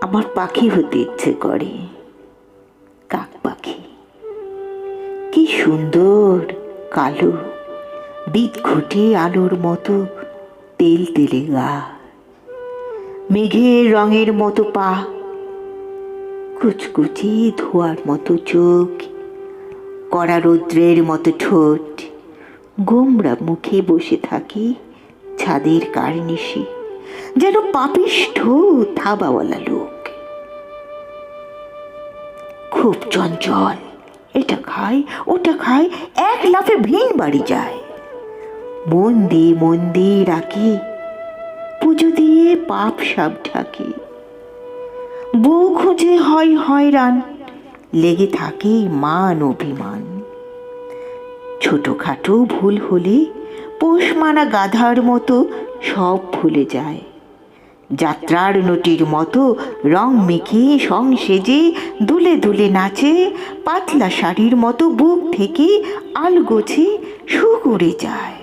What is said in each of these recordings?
আমার পাখি হতে ইচ্ছে করে, কাক পাখি। কি সুন্দর কালো, বিদঘুটে আলোর মতো তেল তেলে গা, মেঘের রঙের মতো পা, কুচকুচি ধোয়ার মতো চোখ, কড়া রৌদ্রের মতো ঠোঁট, গোমরা মুখে বসে থাকি ছাদের কার্নিশে, যেন পাপিষ্ঠ থাবাওয়ালা লোক। খুব চঞ্চল, এটা খায় ওটা খায়, এক লাফে ভিন বাড়ি যায়। মন দিয়ে রাখে, পুজো দিয়ে পাপ সাপ ঢাকে। বউ খুঁজে হয় হয়রান, লেগে থাকে মান অভিমান। ছোটখাটো ভুল হলে পোষ মানা গাধার মতো সব ভুলে যায়। যাত্রার নটির মতো রং মেখে সং সেজে দুলে দুলে নাচে, পাতলা শাড়ির মতো বুক থেকে আলগোছে সুখ উড়ে যায়।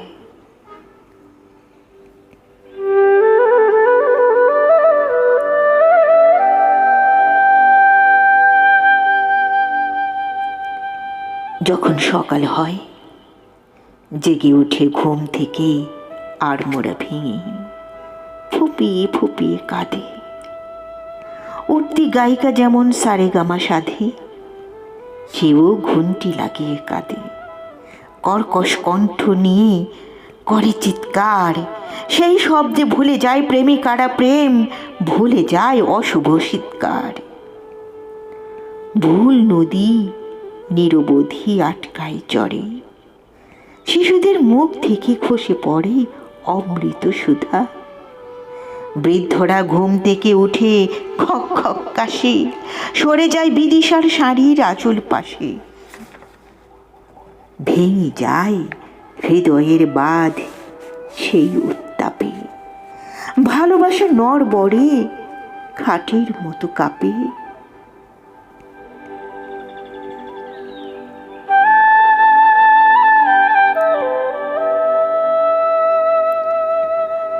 যখন সকাল হয়, জেগে উঠে ঘুম থেকে আড়মোড়া ভেঙে ফুপিয়ে ফুপিয়ে কাঁদে। উঠতি গায়িকা যেমন সারেগামা সাধে, সেও ঘুন্টি লাগিয়ে কাঁদে। কর্কশ কণ্ঠ নিয়ে করে চিৎকার, সেই শব্দে ভুলে যায় প্রেমিকারা প্রেম, ভুলে যায় অশুভ শীতকার। ভুল নদী নিরবধি আটকায় চড়ে, শিশুদের মুখ থেকে খসে পড়ে অমৃত সুধা। বৃদ্ধরা ঘুম থেকে উঠে খক খক কাশে, সরে যায় বিদিশার শাড়ির আঁচল পাশে। ভেঙে যায় হৃদয়ের বাঁধ সেই উত্তাপে, ভালোবাসা নর বড়ে খাটের মতো কাঁপে।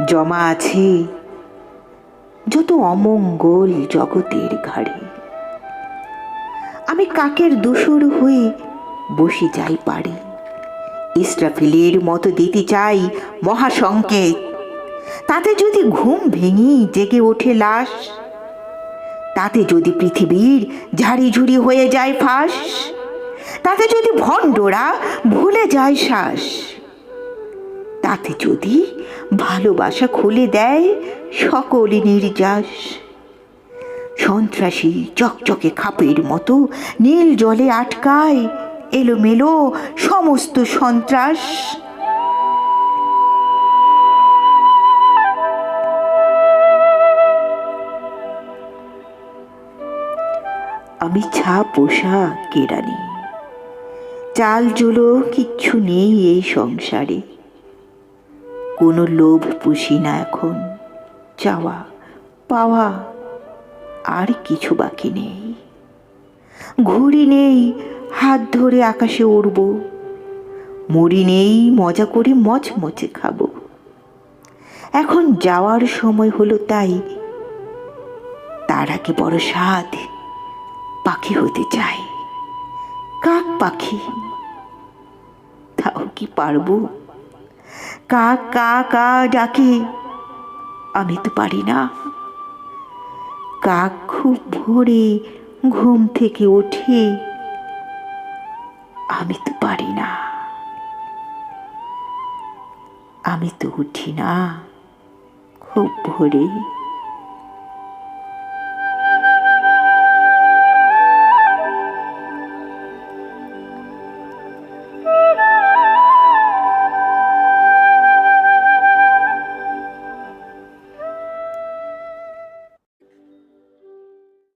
জমা আছে যত অমঙ্গল জগতের ঘাড়ে, আমি কাকের দোসর হয়ে বসে যাই পারে। ইসরাফিলের মতো দিতে চাই মহাসংকেত, তাতে যদি ঘুম ভেঙে জেগে ওঠে লাশ, তাতে যদি পৃথিবীর ঝাড়ি ঝুড়ি হয়ে যায় ফাঁস, তাতে যদি ভণ্ডরা ভুলে যায় শ্বাস, তাতে যদি ভালোবাসা খুলে দেয় সকল নির্যাস। সন্ত্রাসী চকচকে খাপের মতো নীল জলে আটকায় এলোমেলো সমস্ত সন্ত্রাস। আমি ছা পোষা কেরানি, চাল জুলো কিচ্ছু নেই এই সংসারে। কোনো লোভ পুষি না এখন, চাওয়া পাওয়া আর কিছু বাকি নেই। ঘুড়ি নেই হাত ধরে আকাশে উড়ব, মুড়ি নেই মজা করে মচমচে খাবো। এখন যাওয়ার সময় হলো তাই, তার আগে বড় স্বাদ পাখি হতে চাই, কাক পাখি। তাও কি পারবো? কাক কা কা ডাকে, আমি তো পারি না। কাক খুব ভোরে ঘুম থেকে ওঠে, আমি তো পারি না। আমি তো উঠি না খুব ভোরে।